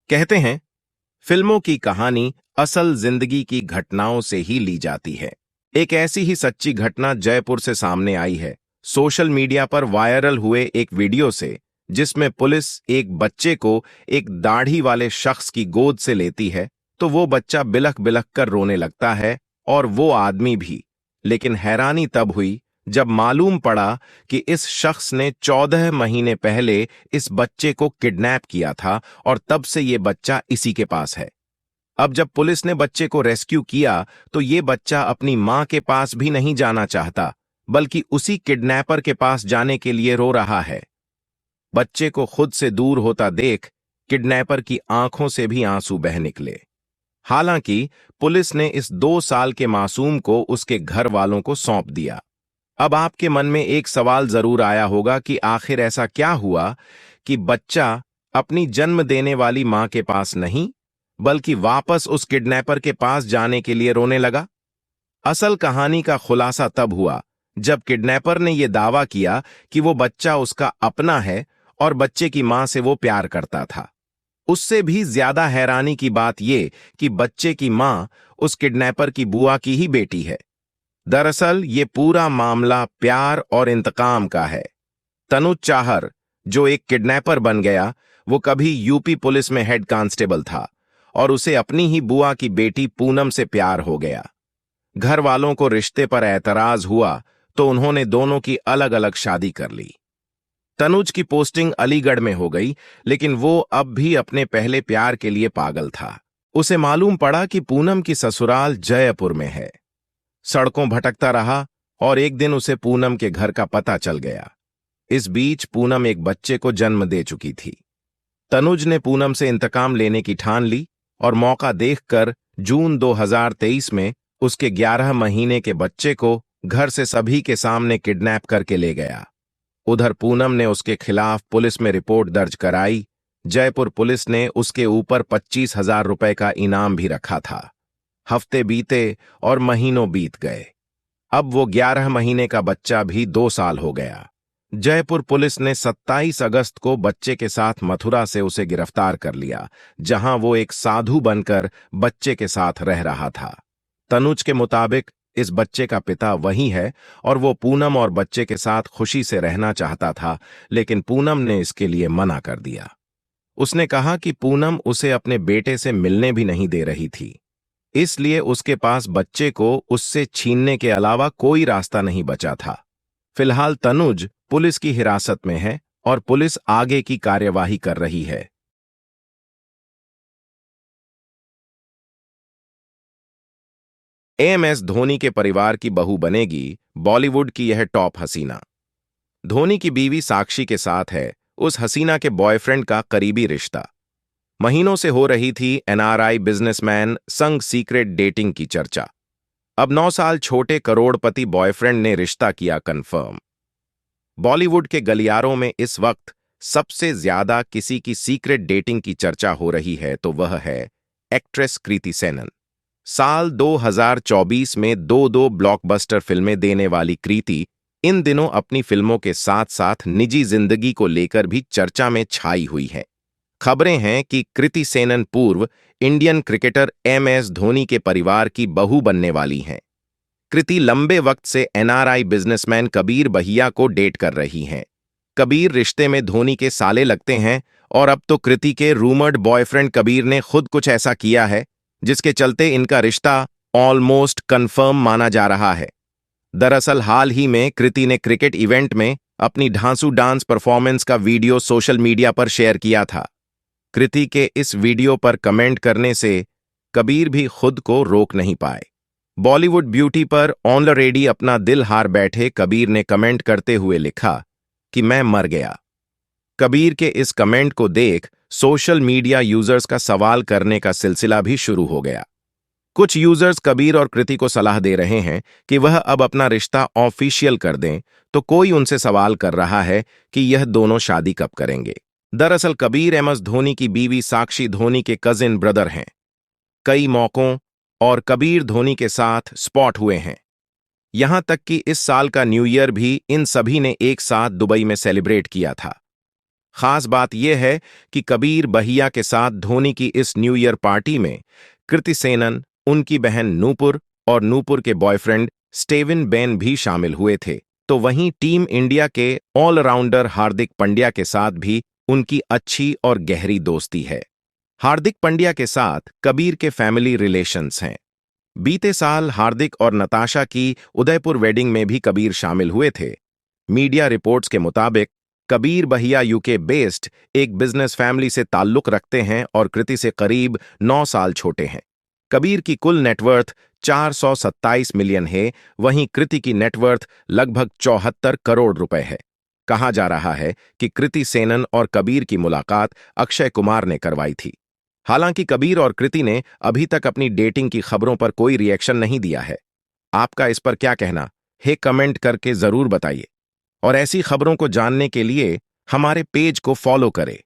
कहते हैं, फिल्मों की कहानी असल जिंदगी की घटनाओं से ही ली जाती है। एक ऐसी ही सच्ची घटना जयपुर से सामने आई है, सोशल मीडिया पर वायरल हुए एक वीडियो से, जिसमें पुलिस एक बच्चे को एक दाढ़ी वाले शख्स की गोद से लेती है, तो वो बच्चा बिलख बिलख कर रोने लगता है और वो आदमी भी। लेकिन हैरानी तब हुई जब मालूम पड़ा कि इस शख्स ने 14 महीने पहले इस बच्चे को किडनैप किया था और तब से ये बच्चा इसी के पास है। अब जब पुलिस ने बच्चे को रेस्क्यू किया तो ये बच्चा अपनी मां के पास भी नहीं जाना चाहता, बल्कि उसी किडनैपर के पास जाने के लिए रो रहा है। बच्चे को खुद से दूर होता देख किडनैपर की आंखों से भी आंसू बह निकले। हालांकि पुलिस ने इस 2 साल के मासूम को उसके घर वालों को सौंप दिया। अब आपके मन में एक सवाल जरूर आया होगा कि आखिर ऐसा क्या हुआ कि बच्चा अपनी जन्म देने वाली मां के पास नहीं, बल्कि वापस उस किडनैपर के पास जाने के लिए रोने लगा। असल कहानी का खुलासा तब हुआ जब किडनैपर ने यह दावा किया कि वो बच्चा उसका अपना है और बच्चे की मां से वो प्यार करता था। उससे भी ज्यादा हैरानी की बात यह कि बच्चे की मां उस किडनैपर की बुआ की ही बेटी है। दरअसल ये पूरा मामला प्यार और इंतकाम का है। तनुज चाहर, जो एक किडनैपर बन गया, वो कभी यूपी पुलिस में हेड कांस्टेबल था और उसे अपनी ही बुआ की बेटी पूनम से प्यार हो गया। घर वालों को रिश्ते पर एतराज हुआ तो उन्होंने दोनों की अलग अलग शादी कर ली। तनुज की पोस्टिंग अलीगढ़ में हो गई, लेकिन वो अब भी अपने पहले प्यार के लिए पागल था। उसे मालूम पड़ा कि पूनम की ससुराल जयपुर में है। सड़कों भटकता रहा और एक दिन उसे पूनम के घर का पता चल गया। इस बीच पूनम एक बच्चे को जन्म दे चुकी थी। तनुज ने पूनम से इंतकाम लेने की ठान ली और मौका देखकर जून 2023 में उसके 11 महीने के बच्चे को घर से सभी के सामने किडनैप करके ले गया। उधर पूनम ने उसके खिलाफ पुलिस में रिपोर्ट दर्ज कराई। जयपुर पुलिस ने उसके ऊपर 25,000 रुपए का इनाम भी रखा था। हफ्ते बीते और महीनों बीत गए। अब वो 11 महीने का बच्चा भी 2 साल हो गया। जयपुर पुलिस ने 27 अगस्त को बच्चे के साथ मथुरा से उसे गिरफ्तार कर लिया, जहां वो एक साधु बनकर बच्चे के साथ रह रहा था। तनुज के मुताबिक इस बच्चे का पिता वही है और वो पूनम और बच्चे के साथ खुशी से रहना चाहता था, लेकिन पूनम ने इसके लिए मना कर दिया। उसने कहा कि पूनम उसे अपने बेटे से मिलने भी नहीं दे रही थी, इसलिए उसके पास बच्चे को उससे छीनने के अलावा कोई रास्ता नहीं बचा था। फिलहाल तनुज पुलिस की हिरासत में है और पुलिस आगे की कार्यवाही कर रही है। एमएस धोनी के परिवार की बहू बनेगी बॉलीवुड की यह टॉप हसीना। धोनी की बीवी साक्षी के साथ है उस हसीना के बॉयफ्रेंड का करीबी रिश्ता। महीनों से हो रही थी एनआरआई बिजनेसमैन संग सीक्रेट डेटिंग की चर्चा। अब 9 साल छोटे करोड़पति बॉयफ्रेंड ने रिश्ता किया कंफर्म। बॉलीवुड के गलियारों में इस वक्त सबसे ज्यादा किसी की सीक्रेट डेटिंग की चर्चा हो रही है तो वह है एक्ट्रेस कृति सेनन। साल 2024 में 2 ब्लॉकबस्टर फिल्में देने वाली कृति इन दिनों अपनी फिल्मों के साथ साथ निजी जिंदगी को लेकर भी चर्चा में छाई हुई है। खबरें हैं कि कृति सेनन पूर्व इंडियन क्रिकेटर एमएस धोनी के परिवार की बहू बनने वाली हैं। कृति लंबे वक्त से एनआरआई बिजनेसमैन कबीर बहिया को डेट कर रही हैं। कबीर रिश्ते में धोनी के साले लगते हैं और अब तो कृति के रूमर्ड बॉयफ्रेंड कबीर ने खुद कुछ ऐसा किया है जिसके चलते इनका रिश्ता ऑलमोस्ट कंफर्म माना जा रहा है। दरअसल हाल ही में कृति ने क्रिकेट इवेंट में अपनी ढांसू डांस परफॉर्मेंस का वीडियो सोशल मीडिया पर शेयर किया था। कृति के इस वीडियो पर कमेंट करने से कबीर भी खुद को रोक नहीं पाए। बॉलीवुड ब्यूटी पर ऑलरेडी अपना दिल हार बैठे कबीर ने कमेंट करते हुए लिखा कि मैं मर गया। कबीर के इस कमेंट को देख सोशल मीडिया यूजर्स का सवाल करने का सिलसिला भी शुरू हो गया। कुछ यूजर्स कबीर और कृति को सलाह दे रहे हैं कि वह अब अपना रिश्ता ऑफिशियल कर दें, तो कोई उनसे सवाल कर रहा है कि यह दोनों शादी कब करेंगे। दरअसल कबीर एमएस धोनी की बीवी साक्षी धोनी के कजिन ब्रदर हैं। कई मौकों और कबीर धोनी के साथ स्पॉट हुए हैं। यहां तक कि इस साल का न्यू ईयर भी इन सभी ने एक साथ दुबई में सेलिब्रेट किया था। खास बात यह है कि कबीर भैया के साथ धोनी की इस न्यू ईयर पार्टी में कृति सेनन, उनकी बहन नूपुर और नूपुर के बॉयफ्रेंड स्टेविन बेन भी शामिल हुए थे। तो वहीं टीम इंडिया के ऑलराउंडर हार्दिक पांड्या के साथ भी उनकी अच्छी और गहरी दोस्ती है। हार्दिक पांड्या के साथ कबीर के फैमिली रिलेशंस हैं। बीते साल हार्दिक और नताशा की उदयपुर वेडिंग में भी कबीर शामिल हुए थे। मीडिया रिपोर्ट्स के मुताबिक कबीर भैया यूके बेस्ड एक बिजनेस फैमिली से ताल्लुक रखते हैं और कृति से करीब 9 साल छोटे हैं। कबीर की कुल नेटवर्थ 427 मिलियन है, वहीं कृति की नेटवर्थ लगभग 74 करोड़ रुपए है। कहा जा रहा है कि कृति सेनन और कबीर की मुलाकात अक्षय कुमार ने करवाई थी। हालांकि कबीर और कृति ने अभी तक अपनी डेटिंग की खबरों पर कोई रिएक्शन नहीं दिया है। आपका इस पर क्या कहना है, कमेंट करके जरूर बताइए। और ऐसी खबरों को जानने के लिए हमारे पेज को फॉलो करें।